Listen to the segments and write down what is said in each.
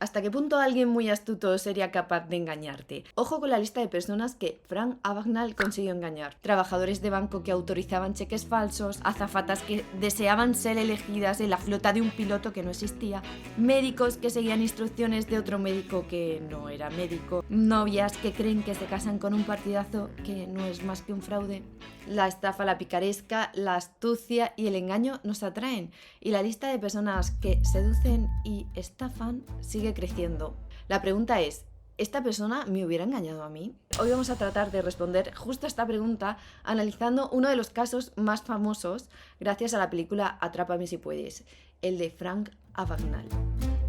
¿Hasta qué punto alguien muy astuto sería capaz de engañarte? Ojo con la lista de personas que Frank Abagnale consiguió engañar. Trabajadores de banco que autorizaban cheques falsos, azafatas que deseaban ser elegidas en la flota de un piloto que no existía, médicos que seguían instrucciones de otro médico que no era médico, novias que creen que se casan con un partidazo que no es más que un fraude. La estafa, la picaresca, la astucia y el engaño nos atraen, y la lista de personas que seducen y estafan sigue creciendo. La pregunta es, ¿esta persona me hubiera engañado a mí? Hoy vamos a tratar de responder justo a esta pregunta analizando uno de los casos más famosos gracias a la película Atrápame si puedes, el de Frank Abagnale.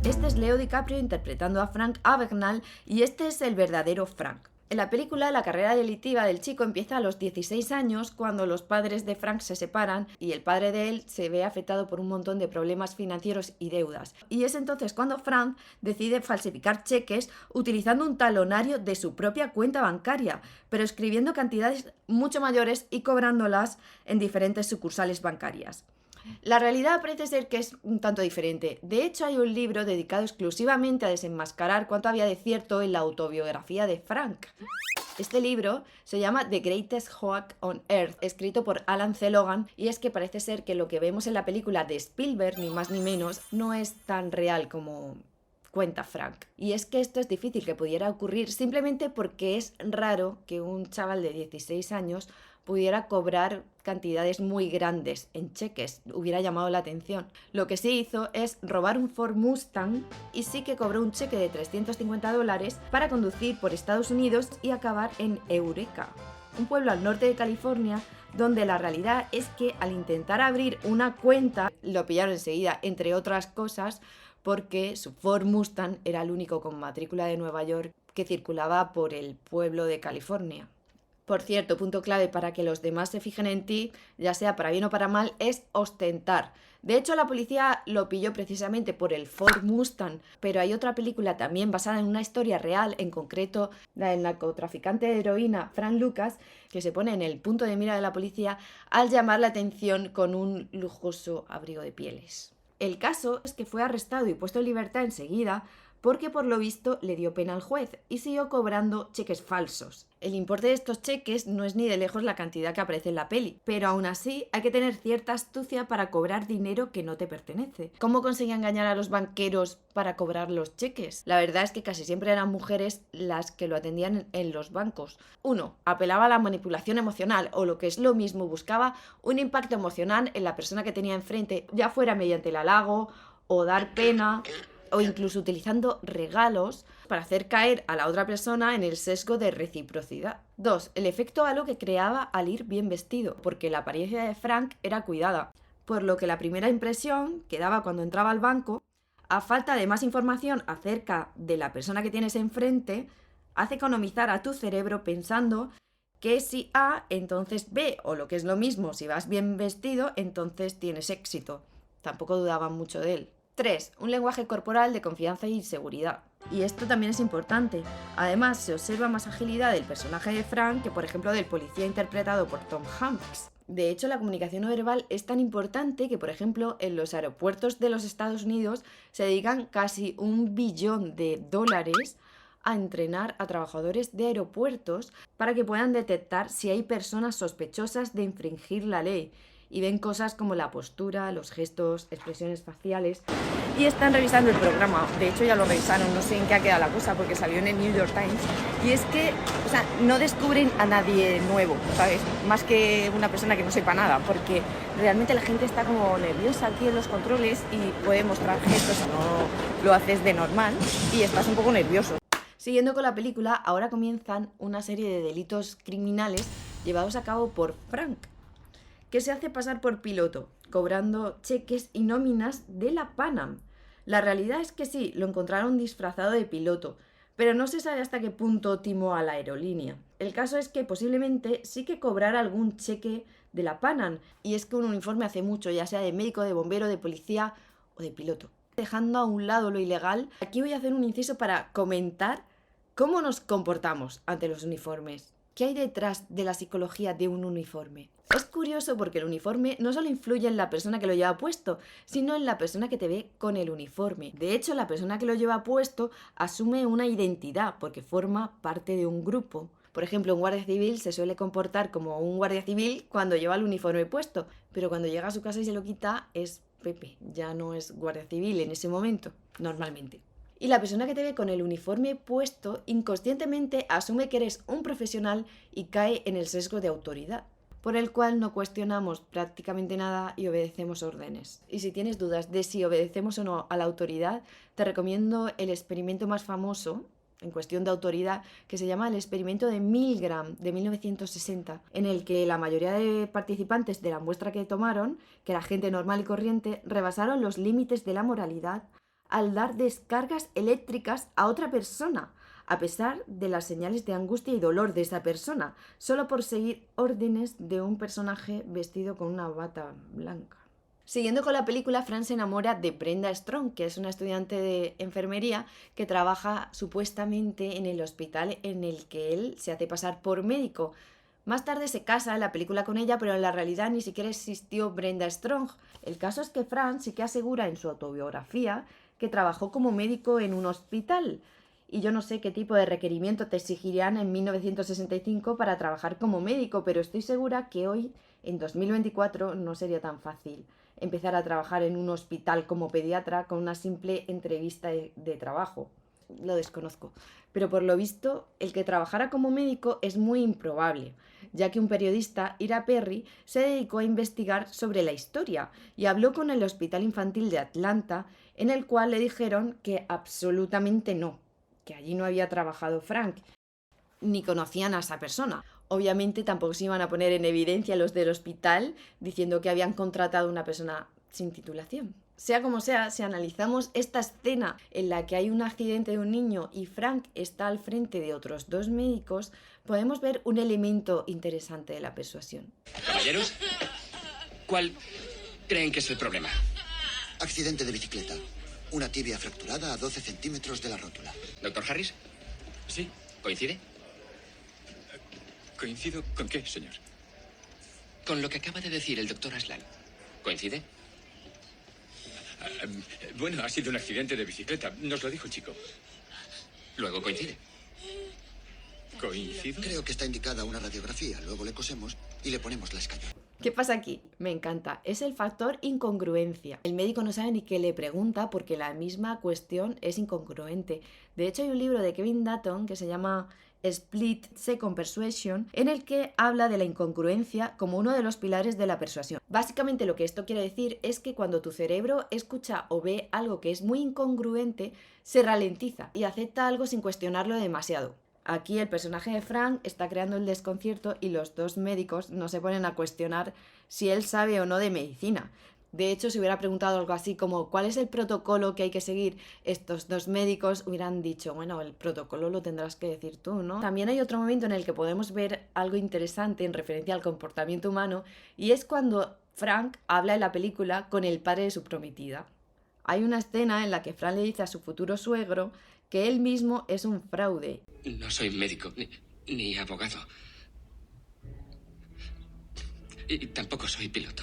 Este es Leo DiCaprio interpretando a Frank Abagnale y este es el verdadero Frank. En la película, la carrera delictiva del chico empieza a los 16 años cuando los padres de Frank se separan y el padre de él se ve afectado por un montón de problemas financieros y deudas. Y es entonces cuando Frank decide falsificar cheques utilizando un talonario de su propia cuenta bancaria, pero escribiendo cantidades mucho mayores y cobrándolas en diferentes sucursales bancarias. La realidad parece ser que es un tanto diferente. De hecho, hay un libro dedicado exclusivamente a desenmascarar cuánto había de cierto en la autobiografía de Frank. Este libro se llama The Greatest Hoax on Earth, escrito por Alan C. Logan, y es que parece ser que lo que vemos en la película de Spielberg, ni más ni menos, no es tan real como cuenta Frank. Y es que esto es difícil que pudiera ocurrir simplemente porque es raro que un chaval de 16 años pudiera cobrar cantidades muy grandes en cheques, hubiera llamado la atención. Lo que sí hizo es robar un Ford Mustang y sí que cobró un cheque de $350 para conducir por Estados Unidos y acabar en Eureka, un pueblo al norte de California donde la realidad es que al intentar abrir una cuenta lo pillaron enseguida, entre otras cosas, porque su Ford Mustang era el único con matrícula de Nueva York que circulaba por el pueblo de California. Por cierto, punto clave para que los demás se fijen en ti, ya sea para bien o para mal, es ostentar. De hecho, la policía lo pilló precisamente por el Ford Mustang, pero hay otra película también basada en una historia real, en concreto la del narcotraficante de heroína Frank Lucas, que se pone en el punto de mira de la policía al llamar la atención con un lujoso abrigo de pieles. El caso es que fue arrestado y puesto en libertad enseguida porque por lo visto le dio pena al juez y siguió cobrando cheques falsos. El importe de estos cheques no es ni de lejos la cantidad que aparece en la peli, pero aún así hay que tener cierta astucia para cobrar dinero que no te pertenece. ¿Cómo conseguía engañar a los banqueros para cobrar los cheques? La verdad es que casi siempre eran mujeres las que lo atendían en los bancos. Uno, apelaba a la manipulación emocional o lo que es lo mismo, buscaba un impacto emocional en la persona que tenía enfrente, ya fuera mediante el halago o dar pena, o incluso utilizando regalos para hacer caer a la otra persona en el sesgo de reciprocidad. 2. El efecto halo que creaba al ir bien vestido, porque la apariencia de Frank era cuidada, por lo que la primera impresión que daba cuando entraba al banco, a falta de más información acerca de la persona que tienes enfrente, hace economizar a tu cerebro pensando que si A, entonces B, o lo que es lo mismo, si vas bien vestido, entonces tienes éxito. Tampoco dudaban mucho de él. 3. Un lenguaje corporal de confianza y seguridad. Y esto también es importante. Además, se observa más agilidad del personaje de Frank que, por ejemplo, del policía interpretado por Tom Hanks. De hecho, la comunicación no verbal es tan importante que, por ejemplo, en los aeropuertos de los Estados Unidos se dedican casi $1 billón a entrenar a trabajadores de aeropuertos para que puedan detectar si hay personas sospechosas de infringir la ley. Y ven cosas como la postura, los gestos, expresiones faciales y están revisando el programa. De hecho ya lo revisaron, no sé en qué ha quedado la cosa porque salió en el New York Times. Y es que, no descubren a nadie nuevo, ¿sabes? Más que una persona que no sepa nada, porque realmente la gente está como nerviosa aquí en los controles y puede mostrar gestos si no lo haces de normal y estás un poco nervioso. Siguiendo con la película, ahora comienzan una serie de delitos criminales llevados a cabo por Frank, que se hace pasar por piloto, cobrando cheques y nóminas de la Pan Am. La realidad es que sí, lo encontraron disfrazado de piloto, pero no se sabe hasta qué punto timó a la aerolínea. El caso es que posiblemente sí que cobrara algún cheque de la Pan Am, y es que un uniforme hace mucho, ya sea de médico, de bombero, de policía o de piloto. Dejando a un lado lo ilegal, aquí voy a hacer un inciso para comentar cómo nos comportamos ante los uniformes. ¿Qué hay detrás de la psicología de un uniforme? Es curioso porque el uniforme no solo influye en la persona que lo lleva puesto, sino en la persona que te ve con el uniforme. De hecho, la persona que lo lleva puesto asume una identidad porque forma parte de un grupo. Por ejemplo, un guardia civil se suele comportar como un guardia civil cuando lleva el uniforme puesto, pero cuando llega a su casa y se lo quita es Pepe, ya no es guardia civil en ese momento, normalmente. Y la persona que te ve con el uniforme puesto inconscientemente asume que eres un profesional y cae en el sesgo de autoridad, por el cual no cuestionamos prácticamente nada y obedecemos órdenes. Y si tienes dudas de si obedecemos o no a la autoridad, te recomiendo el experimento más famoso en cuestión de autoridad, que se llama el experimento de Milgram de 1960, en el que la mayoría de participantes de la muestra que tomaron, que era gente normal y corriente, rebasaron los límites de la moralidad al dar descargas eléctricas a otra persona, a pesar de las señales de angustia y dolor de esa persona, solo por seguir órdenes de un personaje vestido con una bata blanca. Siguiendo con la película, Fran se enamora de Brenda Strong, que es una estudiante de enfermería que trabaja supuestamente en el hospital en el que él se hace pasar por médico. Más tarde se casa en la película con ella, pero en la realidad ni siquiera existió Brenda Strong. El caso es que Fran sí que asegura en su autobiografía que trabajó como médico en un hospital. Y yo no sé qué tipo de requerimiento te exigirían en 1965 para trabajar como médico, pero estoy segura que hoy, en 2024, no sería tan fácil empezar a trabajar en un hospital como pediatra con una simple entrevista de trabajo. Lo desconozco. Pero por lo visto, el que trabajara como médico es muy improbable, ya que un periodista, Ira Perry, se dedicó a investigar sobre la historia y habló con el Hospital Infantil de Atlanta, en el cual le dijeron que absolutamente no, que allí no había trabajado Frank, ni conocían a esa persona. Obviamente tampoco se iban a poner en evidencia los del hospital diciendo que habían contratado a una persona sin titulación. Sea como sea, si analizamos esta escena en la que hay un accidente de un niño y Frank está al frente de otros dos médicos, podemos ver un elemento interesante de la persuasión. Caballeros, ¿cuál creen que es el problema? Accidente de bicicleta. Una tibia fracturada a 12 centímetros de la rótula. ¿Doctor Harris? Sí. ¿Coincide? ¿Coincido con qué, señor? Con lo que acaba de decir el doctor Aslan. ¿Coincide? Bueno, ha sido un accidente de bicicleta. Nos lo dijo el chico. Luego coincide. ¿Coincido? Creo que está indicada una radiografía. Luego le cosemos y le ponemos la escayol. ¿Qué pasa aquí? Me encanta. Es el factor incongruencia. El médico no sabe ni qué le pregunta porque la misma cuestión es incongruente. De hecho, hay un libro de Kevin Dutton que se llama Split Second Persuasion, en el que habla de la incongruencia como uno de los pilares de la persuasión. Básicamente lo que esto quiere decir es que cuando tu cerebro escucha o ve algo que es muy incongruente, se ralentiza y acepta algo sin cuestionarlo demasiado. Aquí el personaje de Frank está creando el desconcierto y los dos médicos no se ponen a cuestionar si él sabe o no de medicina. De hecho, si hubiera preguntado algo así como ¿cuál es el protocolo que hay que seguir? Estos dos médicos hubieran dicho, bueno, el protocolo lo tendrás que decir tú, ¿no? También hay otro momento en el que podemos ver algo interesante en referencia al comportamiento humano y es cuando Frank habla en la película con el padre de su prometida. Hay una escena en la que Frank le dice a su futuro suegro que él mismo es un fraude. No soy médico ni abogado. Y tampoco soy piloto.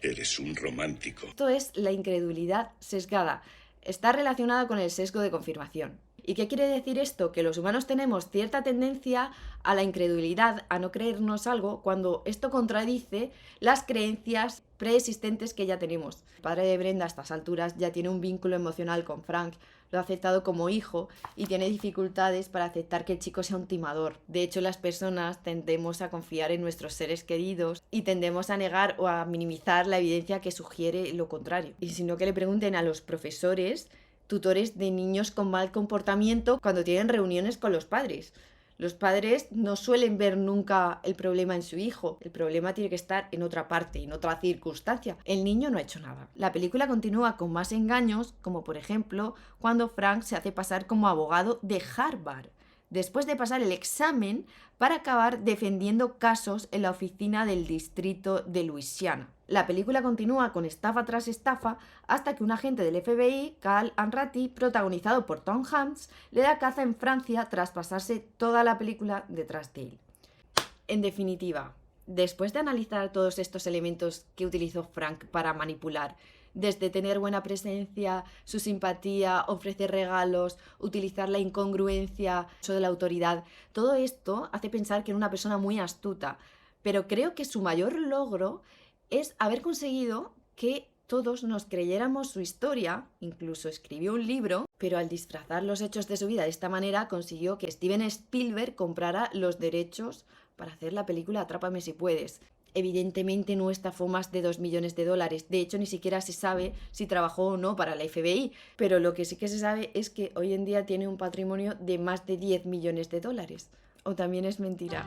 Eres un romántico. Esto es la incredulidad sesgada. Está relacionada con el sesgo de confirmación. ¿Y qué quiere decir esto? Que los humanos tenemos cierta tendencia a la incredulidad, a no creernos algo, cuando esto contradice las creencias preexistentes que ya tenemos. El padre de Brenda a estas alturas ya tiene un vínculo emocional con Frank, lo ha aceptado como hijo y tiene dificultades para aceptar que el chico sea un timador. De hecho, las personas tendemos a confiar en nuestros seres queridos y tendemos a negar o a minimizar la evidencia que sugiere lo contrario. Y sino que le pregunten a los profesores, tutores de niños con mal comportamiento cuando tienen reuniones con los padres. Los padres no suelen ver nunca el problema en su hijo. El problema tiene que estar en otra parte, en otra circunstancia. El niño no ha hecho nada. La película continúa con más engaños, como por ejemplo cuando Frank se hace pasar como abogado de Harvard. después de pasar el examen para acabar defendiendo casos en la oficina del distrito de Luisiana. La película continúa con estafa tras estafa hasta que un agente del FBI, Cal Anratti, protagonizado por Tom Hanks, le da caza en Francia tras pasarse toda la película detrás de él. En definitiva, después de analizar todos estos elementos que utilizó Frank para manipular, desde tener buena presencia, su simpatía, ofrecer regalos, utilizar la incongruencia, eso de la autoridad, todo esto hace pensar que era una persona muy astuta, pero creo que su mayor logro es haber conseguido que todos nos creyéramos su historia, incluso escribió un libro, pero al disfrazar los hechos de su vida de esta manera consiguió que Steven Spielberg comprara los derechos para hacer la película Atrápame si puedes. Evidentemente no estafó más de 2 millones de dólares, de hecho ni siquiera se sabe si trabajó o no para la FBI, pero lo que sí que se sabe es que hoy en día tiene un patrimonio de más de 10 millones de dólares. ¿O también es mentira?